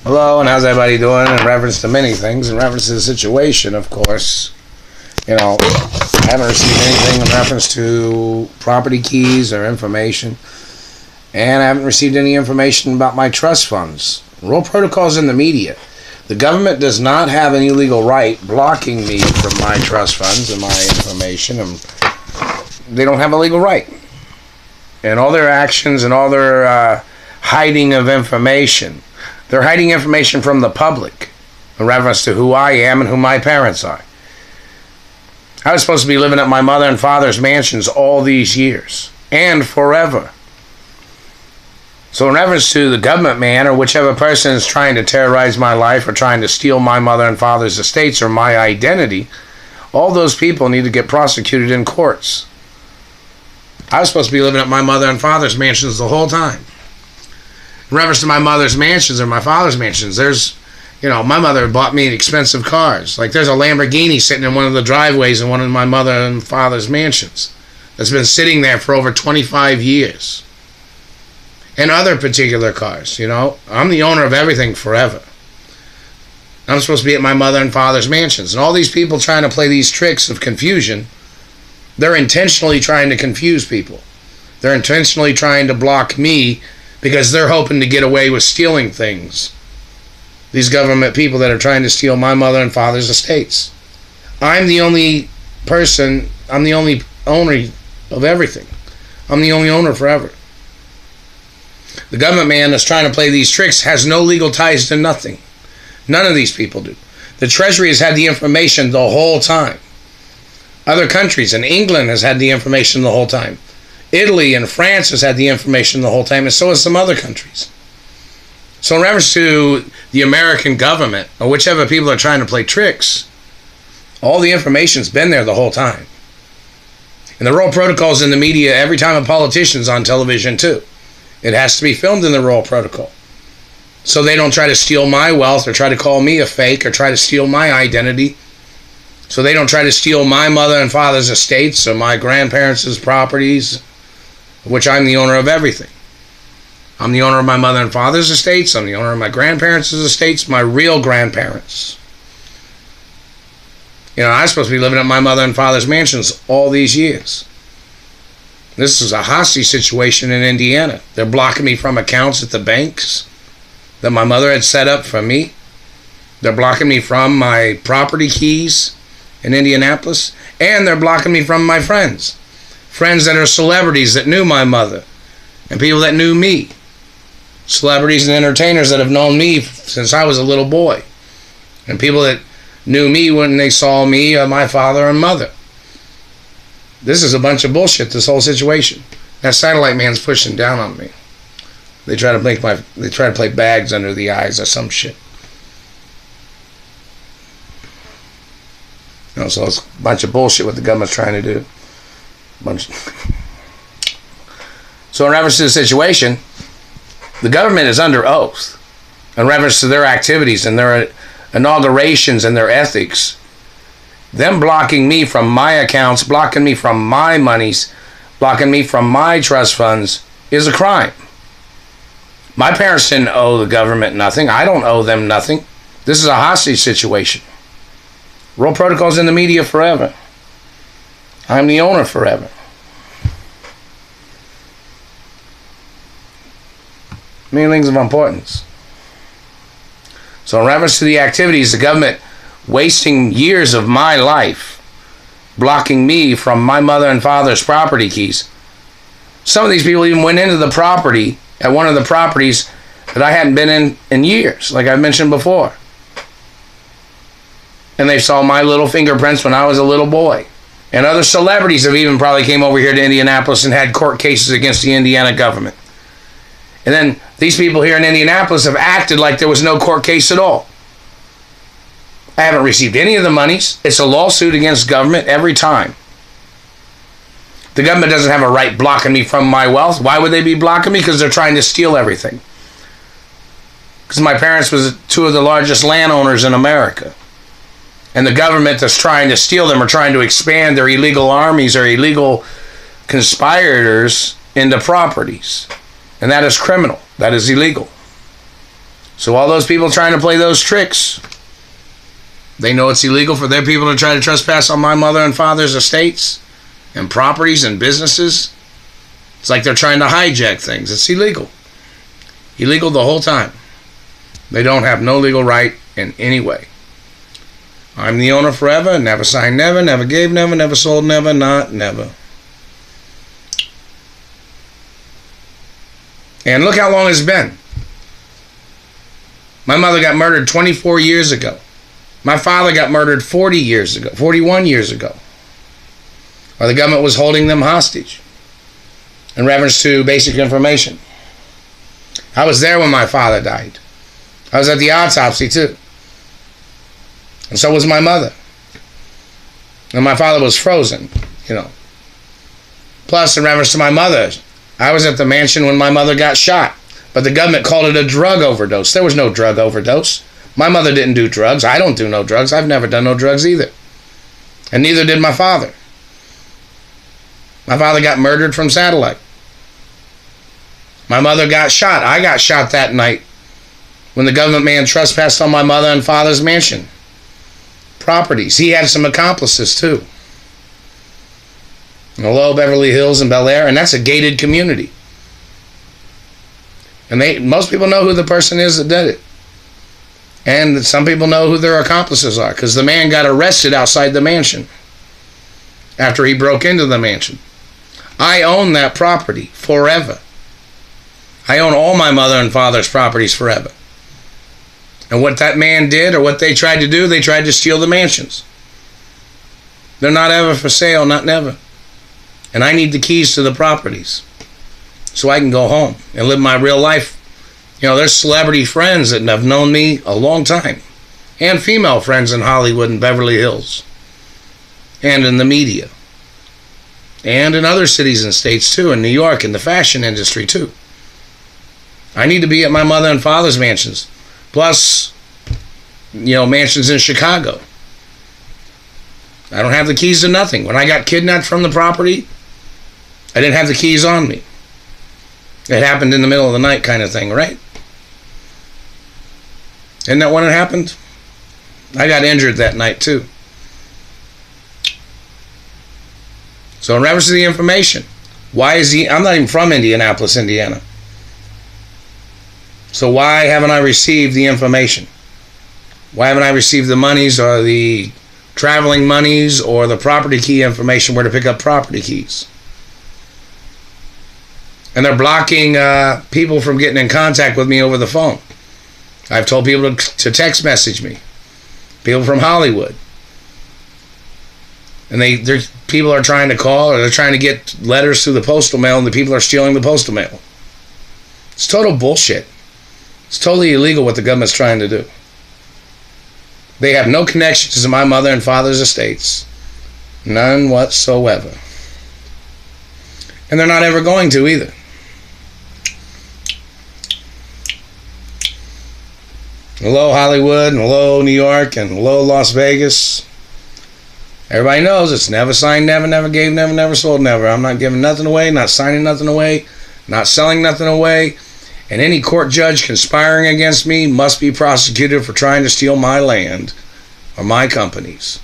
Hello, and how's everybody doing? In reference to many things, in reference to the situation, of course, I haven't received anything in reference to property keys or information, and I haven't received any information about my trust funds. Rule protocols in the media. The government does not have any legal right blocking me from my trust funds and my information, and they don't have a legal right. And all their actions and all their hiding of information, they're hiding information from the public in reference to who I am and who my parents are. I was supposed to be living at my mother and father's mansions all these years and forever. So in reference to the government man or whichever person is trying to terrorize my life or trying to steal my mother and father's estates or my identity, all those people need to get prosecuted in courts. I was supposed to be living at my mother and father's mansions the whole time. In reference to my mother's mansions or my father's mansions, there's, my mother bought me expensive cars. Like there's a Lamborghini sitting in one of the driveways in one of my mother and father's mansions that's been sitting there for over 25 years. And other particular cars, I'm the owner of everything forever. I'm supposed to be at my mother and father's mansions. And all these people trying to play these tricks of confusion, they're intentionally trying to confuse people. They're intentionally trying to block me because they're hoping to get away with stealing things. These government people that are trying to steal my mother and father's estates. I'm the only person, I'm the only owner of everything. I'm the only owner forever. The government man that's trying to play these tricks has no legal ties to nothing. None of these people do. The Treasury has had the information the whole time. Other countries, and England has had the information the whole time. Italy and France has had the information the whole time, and so has some other countries. So in reference to the American government, or whichever people are trying to play tricks, all the information's been there the whole time. And the role protocols in the media, every time a politician's on television too, it has to be filmed in the role protocol. So they don't try to steal my wealth or try to call me a fake or try to steal my identity. So they don't try to steal my mother and father's estates or my grandparents' properties, which I'm the owner of everything. I'm the owner of my mother and father's estates. I'm the owner of my grandparents' estates, my real grandparents. I'm supposed to be living at my mother and father's mansions all these years. This is a hostage situation in Indiana. They're blocking me from accounts at the banks that my mother had set up for me. They're blocking me from my property keys in Indianapolis. And they're blocking me from my friends. Friends that are celebrities that knew my mother. And people that knew me. Celebrities and entertainers that have known me since I was a little boy. And people that knew me when they saw me or my father and mother. This is a bunch of bullshit, this whole situation. That satellite man's pushing down on me. They try to play bags under the eyes or some shit. So it's a bunch of bullshit what the government's trying to do. So in reference to the situation, the government is under oath in reference to their activities and their inaugurations and their ethics. Them blocking me from my accounts, blocking me from my monies, blocking me from my trust funds is a crime. My parents didn't owe the government nothing. I don't owe them nothing. This is a hostage situation. Rule protocols in the media forever. I'm the owner forever. Many things of importance. So in reference to the activities, the government wasting years of my life, blocking me from my mother and father's property keys. Some of these people even went into the property at one of the properties that I hadn't been in years, like I mentioned before. And they saw my little fingerprints when I was a little boy. And other celebrities have even probably came over here to Indianapolis and had court cases against the Indiana government. And then these people here in Indianapolis have acted like there was no court case at all. I haven't received any of the monies. It's a lawsuit against government every time. The government doesn't have a right blocking me from my wealth. Why would they be blocking me? Because they're trying to steal everything. Because my parents was two of the largest landowners in America. And the government that's trying to steal them or trying to expand their illegal armies or illegal conspirators into properties. And that is criminal. That is illegal. So all those people trying to play those tricks, they know it's illegal for their people to try to trespass on my mother and father's estates and properties and businesses. It's like they're trying to hijack things. It's illegal. Illegal the whole time. They don't have no legal right in any way. I'm the owner forever, never signed never, never gave never, never sold never, not never. And look how long it's been. My mother got murdered 24 years ago. My father got murdered 40 years ago, 41 years ago. Or the government was holding them hostage in reference to basic information. I was there when my father died. I was at the autopsy too. And so was my mother. And my father was frozen, you know. Plus, in reference to my mother, I was at the mansion when my mother got shot. But the government called it a drug overdose. There was no drug overdose. My mother didn't do drugs. I don't do no drugs. I've never done no drugs either. And neither did my father. My father got murdered from satellite. My mother got shot. I got shot that night when the government man trespassed on my mother and father's mansion properties. He had some accomplices too. Hello, Beverly Hills and Bel Air, and that's a gated community. And most people know who the person is that did it. And some people know who their accomplices are, because the man got arrested outside the mansion after he broke into the mansion. I own that property forever. I own all my mother and father's properties forever. And what that man did, or what they tried to do, they tried to steal the mansions. They're not ever for sale, not never. And I need the keys to the properties so I can go home and live my real life. You know, there's celebrity friends that have known me a long time, and female friends in Hollywood and Beverly Hills, and in the media, and in other cities and states too, in New York, in the fashion industry too. I need to be at my mother and father's mansions, plus, you know, mansions in Chicago. I don't have the keys to nothing. When I got kidnapped from the property, I didn't have the keys on me. It happened in the middle of the night kind of thing, right? Isn't that when it happened? I got injured that night too. So in reference to the information, I'm not even from Indianapolis, Indiana. So why haven't I received the information? Why haven't I received the monies, or the traveling monies, or the property key information where to pick up property keys? And they're blocking people from getting in contact with me over the phone. I've told people to text message me. People from Hollywood. And people are trying to call, or they're trying to get letters through the postal mail, and the people are stealing the postal mail. It's total bullshit. It's totally illegal what the government's trying to do. They have no connections to my mother and father's estates. None whatsoever. And they're not ever going to either. Hello, Hollywood, and hello, New York, and hello, Las Vegas. Everybody knows it's never signed, never, never gave, never, never sold, never. I'm not giving nothing away, not signing nothing away, not selling nothing away. And any court judge conspiring against me must be prosecuted for trying to steal my land or my companies.